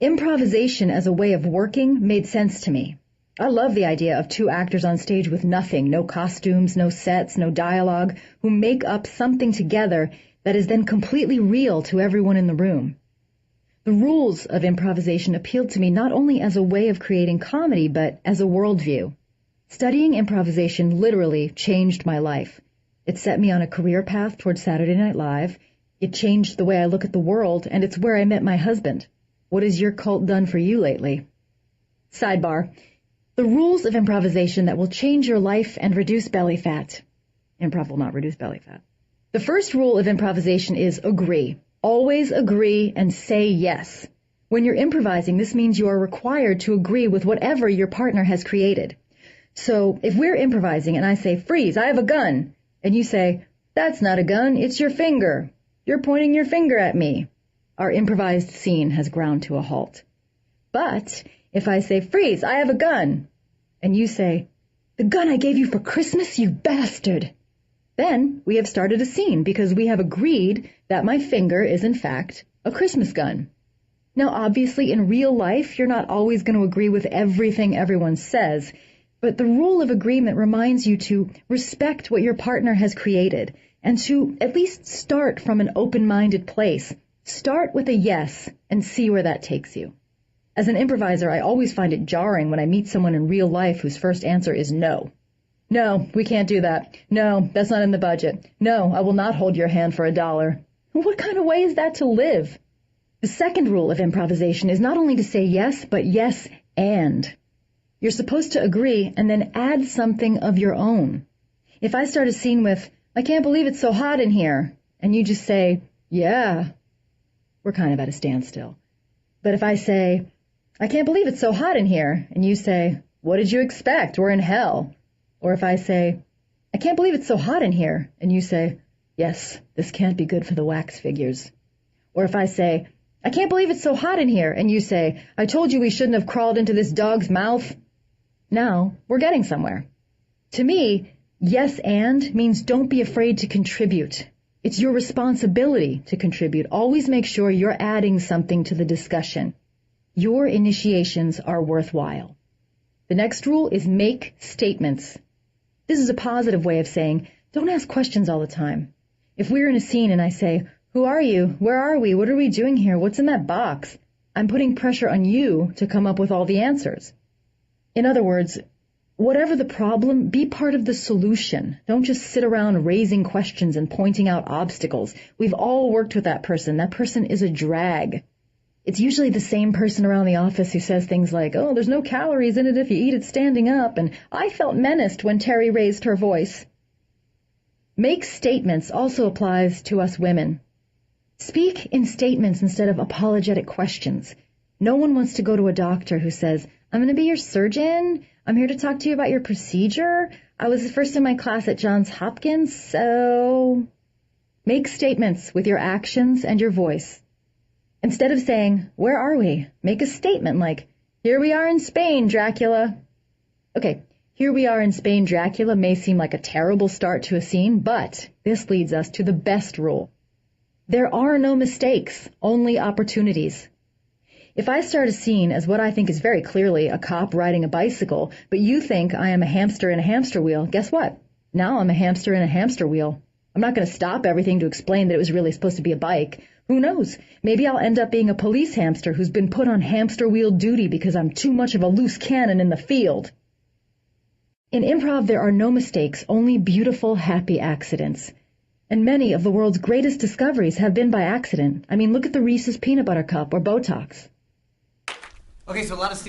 Improvisation as a way of working made sense to me. I love the idea of two actors on stage with nothing, no costumes, no sets, no dialogue, who make up something together that is then completely real to everyone in the room. The rules of improvisation appealed to me not only as a way of creating comedy, but as a worldview. Studying improvisation literally changed my life. It set me on a career path towards Saturday Night Live. It changed the way I look at the world, and it's where I met my husband. What has your cult done for you lately? Sidebar. The rules of improvisation that will change your life and reduce belly fat. Improv will not reduce belly fat. The first rule of improvisation is agree. Always agree and say yes. When you're improvising, this means you are required to agree with whatever your partner has created. So if we're improvising and I say, freeze, I have a gun, and you say, that's not a gun, it's your finger. You're pointing your finger at me. Our improvised scene has ground to a halt. But if I say, freeze, I have a gun, and you say, the gun I gave you for Christmas, you bastard, then we have started a scene because we have agreed that my finger is in fact a Christmas gun. Now, obviously, in real life, you're not always going to agree with everything everyone says, but the rule of agreement reminds you to respect what your partner has created and to at least start from an open-minded place. Start with a yes and see where that takes you. As an improviser, I always find it jarring when I meet someone in real life whose first answer is no. No, we can't do that. No, that's not in the budget. No, I will not hold your hand for $1. What kind of way is that to live? The second rule of improvisation is not only to say yes, but yes and. You're supposed to agree and then add something of your own. If I start a scene with, I can't believe it's so hot in here, and you just say, yeah, we're kind of at a standstill. But if I say, I can't believe it's so hot in here, and you say, what did you expect? We're in hell. Or if I say, I can't believe it's so hot in here, and you say, yes, this can't be good for the wax figures. Or if I say, I can't believe it's so hot in here, and you say, I told you we shouldn't have crawled into this dog's mouth. Now we're getting somewhere. To me, yes and means don't be afraid to contribute. It's your responsibility to contribute. Always make sure you're adding something to the discussion. Your initiations are worthwhile. The next rule is make statements. This is a positive way of saying, don't ask questions all the time. If we're in a scene and I say, who are you? Where are we? What are we doing here? What's in that box? I'm putting pressure on you to come up with all the answers. In other words, whatever the problem, be part of the solution. Don't just sit around raising questions and pointing out obstacles. We've all worked with that person. That person is a drag. It's usually the same person around the office who says things like, oh, there's no calories in it if you eat it standing up, and I felt menaced when Terry raised her voice. Make statements also applies to us women. Speak in statements instead of apologetic questions. No one wants to go to a doctor who says, I'm going to be your surgeon. I'm here to talk to you about your procedure. I was the first in my class at Johns Hopkins, so... Make statements with your actions and your voice. Instead of saying, where are we? Make a statement like, here we are in Spain, Dracula. Okay, here we are in Spain, Dracula may seem like a terrible start to a scene, but this leads us to the best rule. There are no mistakes, only opportunities. If I start a scene as what I think is very clearly a cop riding a bicycle, but you think I am a hamster in a hamster wheel, guess what? Now I'm a hamster in a hamster wheel. I'm not going to stop everything to explain that it was really supposed to be a bike. Who knows? Maybe I'll end up being a police hamster who's been put on hamster wheel duty because I'm too much of a loose cannon in the field. In improv, there are no mistakes, only beautiful, happy accidents. And many of the world's greatest discoveries have been by accident. I mean, look at the Reese's Peanut Butter Cup or Botox. Okay, so a lot of students